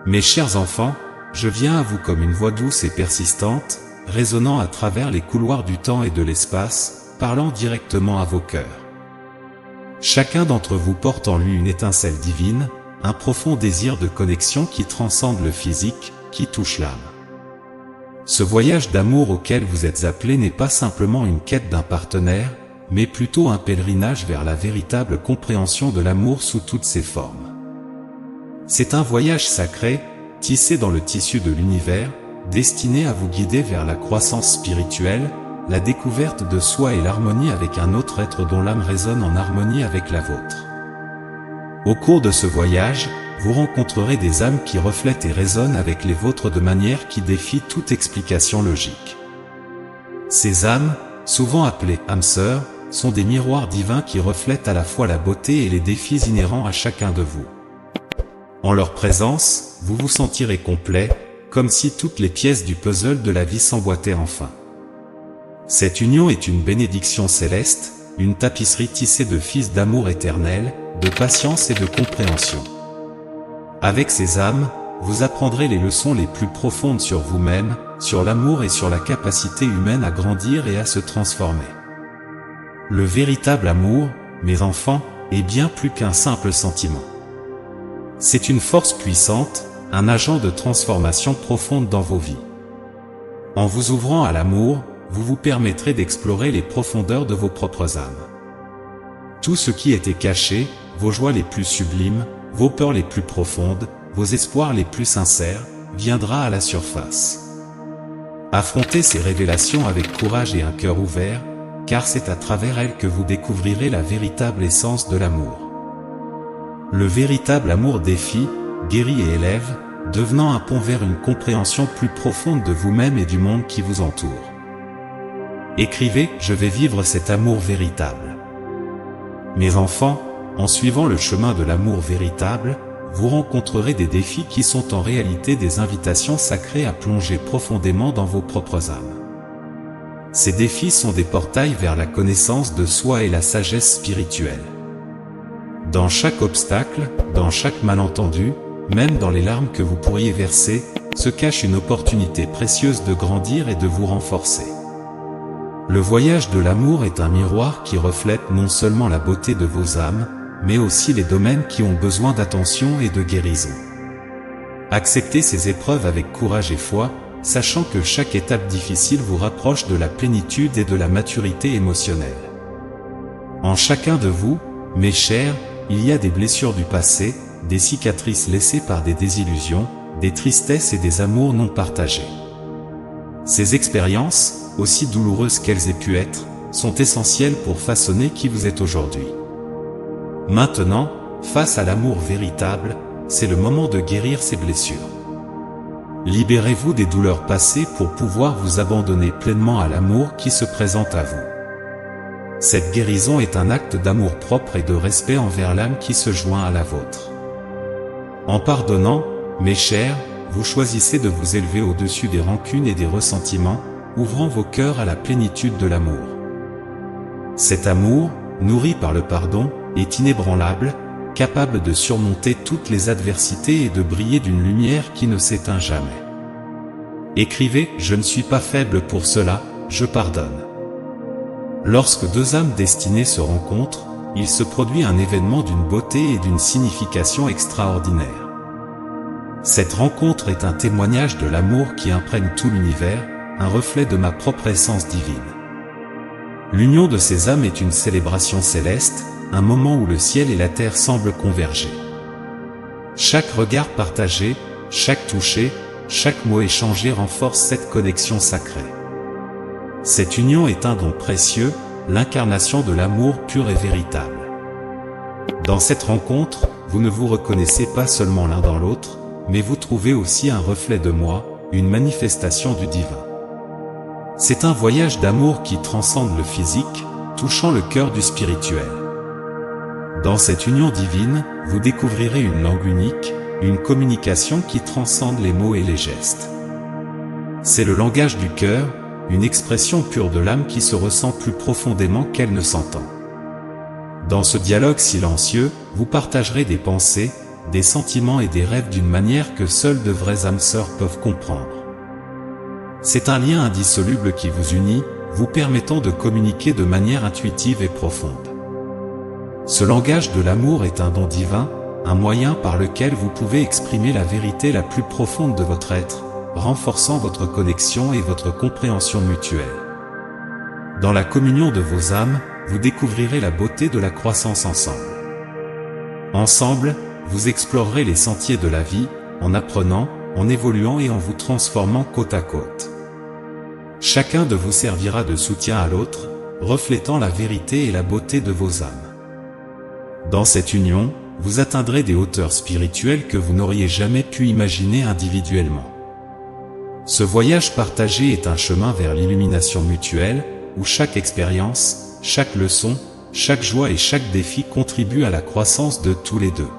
Mes chers enfants, je viens à vous comme une voix douce et persistante, résonnant à travers les couloirs du temps et de l'espace, parlant directement à vos cœurs. Chacun d'entre vous porte en lui une étincelle divine, un profond désir de connexion qui transcende le physique, qui touche l'âme. Ce voyage d'amour auquel vous êtes appelés n'est pas simplement une quête d'un partenaire, mais plutôt un pèlerinage vers la véritable compréhension de l'amour sous toutes ses formes. C'est un voyage sacré, tissé dans le tissu de l'univers, destiné à vous guider vers la croissance spirituelle, la découverte de soi et l'harmonie avec un autre être dont l'âme résonne en harmonie avec la vôtre. Au cours de ce voyage, vous rencontrerez des âmes qui reflètent et résonnent avec les vôtres de manière qui défie toute explication logique. Ces âmes, souvent appelées âmes sœurs, sont des miroirs divins qui reflètent à la fois la beauté et les défis inhérents à chacun de vous. En leur présence, vous vous sentirez complet, comme si toutes les pièces du puzzle de la vie s'emboîtaient enfin. Cette union est une bénédiction céleste, une tapisserie tissée de fils d'amour éternel, de patience et de compréhension. Avec ces âmes, vous apprendrez les leçons les plus profondes sur vous-même, sur l'amour et sur la capacité humaine à grandir et à se transformer. Le véritable amour, mes enfants, est bien plus qu'un simple sentiment. C'est une force puissante, un agent de transformation profonde dans vos vies. En vous ouvrant à l'amour, vous vous permettrez d'explorer les profondeurs de vos propres âmes. Tout ce qui était caché, vos joies les plus sublimes, vos peurs les plus profondes, vos espoirs les plus sincères, viendra à la surface. Affrontez ces révélations avec courage et un cœur ouvert, car c'est à travers elles que vous découvrirez la véritable essence de l'amour. Le véritable amour défie, guérit et élève, devenant un pont vers une compréhension plus profonde de vous-même et du monde qui vous entoure. Écrivez « Je vais vivre cet amour véritable ». Mes enfants, en suivant le chemin de l'amour véritable, vous rencontrerez des défis qui sont en réalité des invitations sacrées à plonger profondément dans vos propres âmes. Ces défis sont des portails vers la connaissance de soi et la sagesse spirituelle. Dans chaque obstacle, dans chaque malentendu, même dans les larmes que vous pourriez verser, se cache une opportunité précieuse de grandir et de vous renforcer. Le voyage de l'amour est un miroir qui reflète non seulement la beauté de vos âmes, mais aussi les domaines qui ont besoin d'attention et de guérison. Acceptez ces épreuves avec courage et foi, sachant que chaque étape difficile vous rapproche de la plénitude et de la maturité émotionnelle. En chacun de vous, mes chers, il y a des blessures du passé, des cicatrices laissées par des désillusions, des tristesses et des amours non partagés. Ces expériences, aussi douloureuses qu'elles aient pu être, sont essentielles pour façonner qui vous êtes aujourd'hui. Maintenant, face à l'amour véritable, c'est le moment de guérir ces blessures. Libérez-vous des douleurs passées pour pouvoir vous abandonner pleinement à l'amour qui se présente à vous. Cette guérison est un acte d'amour propre et de respect envers l'âme qui se joint à la vôtre. En pardonnant, mes chers, vous choisissez de vous élever au-dessus des rancunes et des ressentiments, ouvrant vos cœurs à la plénitude de l'amour. Cet amour, nourri par le pardon, est inébranlable, capable de surmonter toutes les adversités et de briller d'une lumière qui ne s'éteint jamais. Écrivez « Je ne suis pas faible pour cela, je pardonne ». Lorsque deux âmes destinées se rencontrent, il se produit un événement d'une beauté et d'une signification extraordinaire. Cette rencontre est un témoignage de l'amour qui imprègne tout l'univers, un reflet de ma propre essence divine. L'union de ces âmes est une célébration céleste, un moment où le ciel et la terre semblent converger. Chaque regard partagé, chaque toucher, chaque mot échangé renforce cette connexion sacrée. Cette union est un don précieux, l'incarnation de l'amour pur et véritable. Dans cette rencontre, vous ne vous reconnaissez pas seulement l'un dans l'autre, mais vous trouvez aussi un reflet de moi, une manifestation du divin. C'est un voyage d'amour qui transcende le physique, touchant le cœur du spirituel. Dans cette union divine, vous découvrirez une langue unique, une communication qui transcende les mots et les gestes. C'est le langage du cœur, une expression pure de l'âme qui se ressent plus profondément qu'elle ne s'entend. Dans ce dialogue silencieux, vous partagerez des pensées, des sentiments et des rêves d'une manière que seules de vraies âmes sœurs peuvent comprendre. C'est un lien indissoluble qui vous unit, vous permettant de communiquer de manière intuitive et profonde. Ce langage de l'amour est un don divin, un moyen par lequel vous pouvez exprimer la vérité la plus profonde de votre être, renforçant votre connexion et votre compréhension mutuelle. Dans la communion de vos âmes, vous découvrirez la beauté de la croissance ensemble. Ensemble, vous explorerez les sentiers de la vie, en apprenant, en évoluant et en vous transformant côte à côte. Chacun de vous servira de soutien à l'autre, reflétant la vérité et la beauté de vos âmes. Dans cette union, vous atteindrez des hauteurs spirituelles que vous n'auriez jamais pu imaginer individuellement. Ce voyage partagé est un chemin vers l'illumination mutuelle, où chaque expérience, chaque leçon, chaque joie et chaque défi contribuent à la croissance de tous les deux.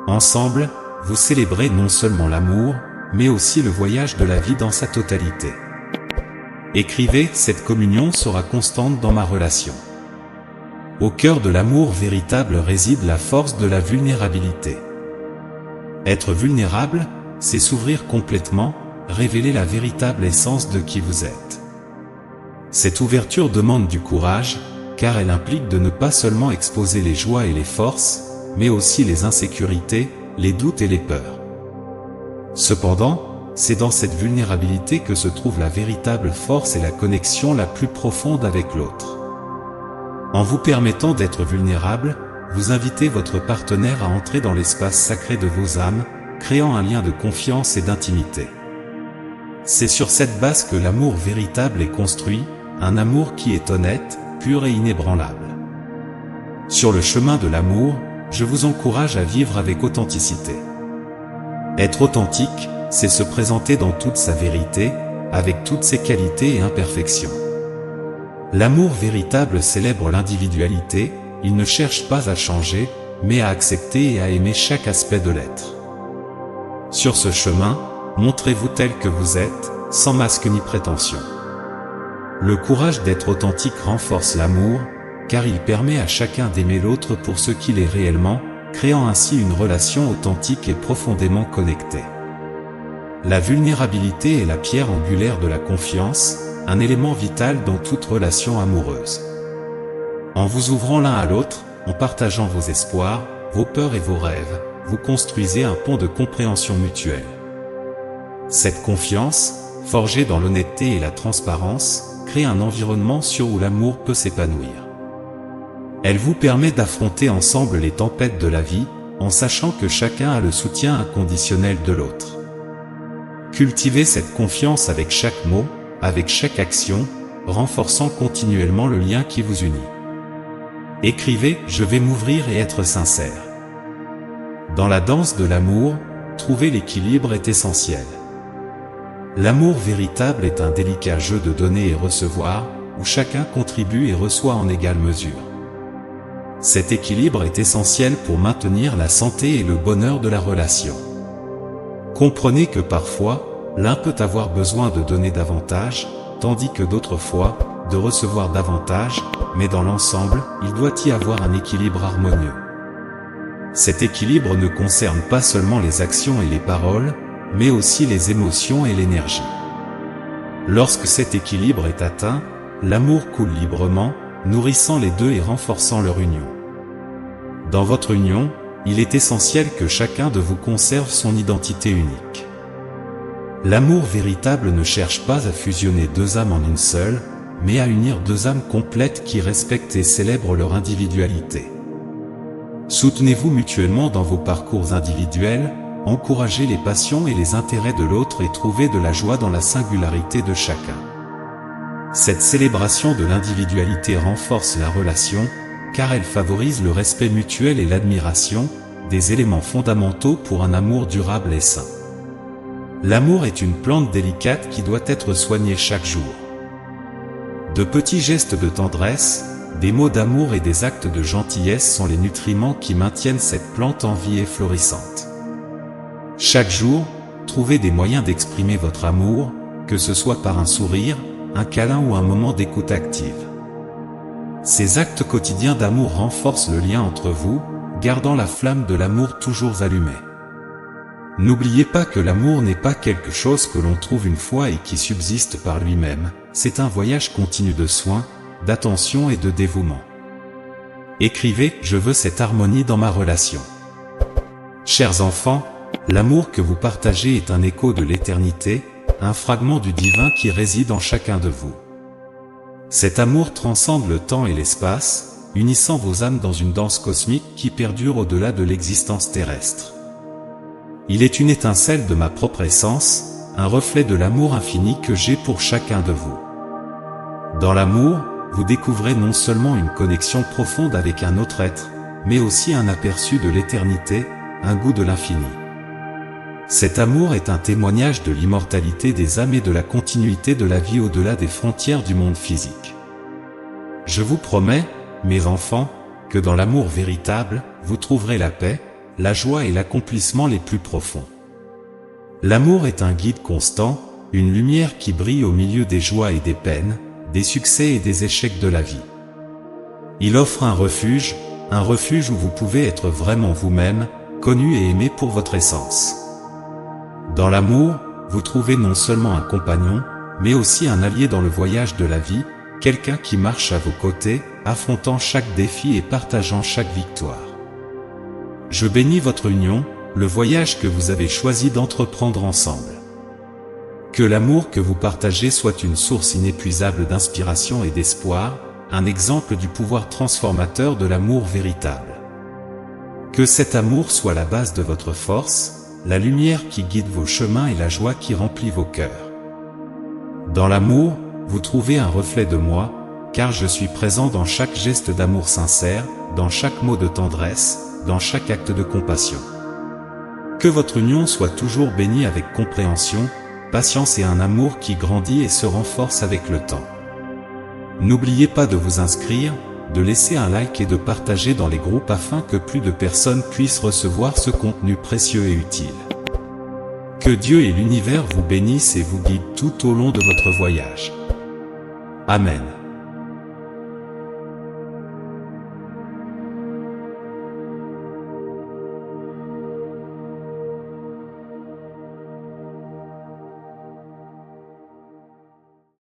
Ensemble, vous célébrez non seulement l'amour, mais aussi le voyage de la vie dans sa totalité. Écrivez, cette communion sera constante dans ma relation. Au cœur de l'amour véritable réside la force de la vulnérabilité. Être vulnérable, c'est s'ouvrir complètement, révéler la véritable essence de qui vous êtes. Cette ouverture demande du courage, car elle implique de ne pas seulement exposer les joies et les forces, mais aussi les insécurités, les doutes et les peurs. Cependant, c'est dans cette vulnérabilité que se trouve la véritable force et la connexion la plus profonde avec l'autre. En vous permettant d'être vulnérable, vous invitez votre partenaire à entrer dans l'espace sacré de vos âmes, créant un lien de confiance et d'intimité. C'est sur cette base que l'amour véritable est construit, un amour qui est honnête, pur et inébranlable. Sur le chemin de l'amour, je vous encourage à vivre avec authenticité. Être authentique, c'est se présenter dans toute sa vérité, avec toutes ses qualités et imperfections. L'amour véritable célèbre l'individualité, il ne cherche pas à changer, mais à accepter et à aimer chaque aspect de l'être. Sur ce chemin, montrez-vous tel que vous êtes, sans masque ni prétention. Le courage d'être authentique renforce l'amour, car il permet à chacun d'aimer l'autre pour ce qu'il est réellement, créant ainsi une relation authentique et profondément connectée. La vulnérabilité est la pierre angulaire de la confiance, un élément vital dans toute relation amoureuse. En vous ouvrant l'un à l'autre, en partageant vos espoirs, vos peurs et vos rêves, vous construisez un pont de compréhension mutuelle. Cette confiance, forgée dans l'honnêteté et la transparence, crée un environnement sûr où l'amour peut s'épanouir. Elle vous permet d'affronter ensemble les tempêtes de la vie, en sachant que chacun a le soutien inconditionnel de l'autre. Cultivez cette confiance avec chaque mot, avec chaque action, renforçant continuellement le lien qui vous unit. Écrivez « Je vais m'ouvrir et être sincère ». Dans la danse de l'amour, trouver l'équilibre est essentiel. L'amour véritable est un délicat jeu de donner et recevoir, où chacun contribue et reçoit en égale mesure. Cet équilibre est essentiel pour maintenir la santé et le bonheur de la relation. Comprenez que parfois, l'un peut avoir besoin de donner davantage, tandis que d'autres fois, de recevoir davantage, mais dans l'ensemble, il doit y avoir un équilibre harmonieux. Cet équilibre ne concerne pas seulement les actions et les paroles, mais aussi les émotions et l'énergie. Lorsque cet équilibre est atteint, l'amour coule librement, nourrissant les deux et renforçant leur union. Dans votre union, il est essentiel que chacun de vous conserve son identité unique. L'amour véritable ne cherche pas à fusionner deux âmes en une seule, mais à unir deux âmes complètes qui respectent et célèbrent leur individualité. Soutenez-vous mutuellement dans vos parcours individuels, encouragez les passions et les intérêts de l'autre et trouvez de la joie dans la singularité de chacun. Cette célébration de l'individualité renforce la relation, car elle favorise le respect mutuel et l'admiration, des éléments fondamentaux pour un amour durable et sain. L'amour est une plante délicate qui doit être soignée chaque jour. De petits gestes de tendresse, des mots d'amour et des actes de gentillesse sont les nutriments qui maintiennent cette plante en vie et florissante. Chaque jour, trouvez des moyens d'exprimer votre amour, que ce soit par un sourire, un câlin ou un moment d'écoute active. Ces actes quotidiens d'amour renforcent le lien entre vous, gardant la flamme de l'amour toujours allumée. N'oubliez pas que l'amour n'est pas quelque chose que l'on trouve une fois et qui subsiste par lui-même, c'est un voyage continu de soins, d'attention et de dévouement. Écrivez « Je veux cette harmonie dans ma relation ». Chers enfants, l'amour que vous partagez est un écho de l'éternité, un fragment du divin qui réside en chacun de vous. Cet amour transcende le temps et l'espace, unissant vos âmes dans une danse cosmique qui perdure au-delà de l'existence terrestre. Il est une étincelle de ma propre essence, un reflet de l'amour infini que j'ai pour chacun de vous. Dans l'amour, vous découvrez non seulement une connexion profonde avec un autre être, mais aussi un aperçu de l'éternité, un goût de l'infini. Cet amour est un témoignage de l'immortalité des âmes et de la continuité de la vie au-delà des frontières du monde physique. Je vous promets, mes enfants, que dans l'amour véritable, vous trouverez la paix, la joie et l'accomplissement les plus profonds. L'amour est un guide constant, une lumière qui brille au milieu des joies et des peines, des succès et des échecs de la vie. Il offre un refuge où vous pouvez être vraiment vous-même, connu et aimé pour votre essence. Dans l'amour, vous trouvez non seulement un compagnon, mais aussi un allié dans le voyage de la vie, quelqu'un qui marche à vos côtés, affrontant chaque défi et partageant chaque victoire. Je bénis votre union, le voyage que vous avez choisi d'entreprendre ensemble. Que l'amour que vous partagez soit une source inépuisable d'inspiration et d'espoir, un exemple du pouvoir transformateur de l'amour véritable. Que cet amour soit la base de votre force, la lumière qui guide vos chemins et la joie qui remplit vos cœurs. Dans l'amour, vous trouvez un reflet de moi, car je suis présent dans chaque geste d'amour sincère, dans chaque mot de tendresse, dans chaque acte de compassion. Que votre union soit toujours bénie avec compréhension, patience et un amour qui grandit et se renforce avec le temps. N'oubliez pas de vous inscrire, de laisser un like et de partager dans les groupes afin que plus de personnes puissent recevoir ce contenu précieux et utile. Que Dieu et l'univers vous bénissent et vous guident tout au long de votre voyage. Amen.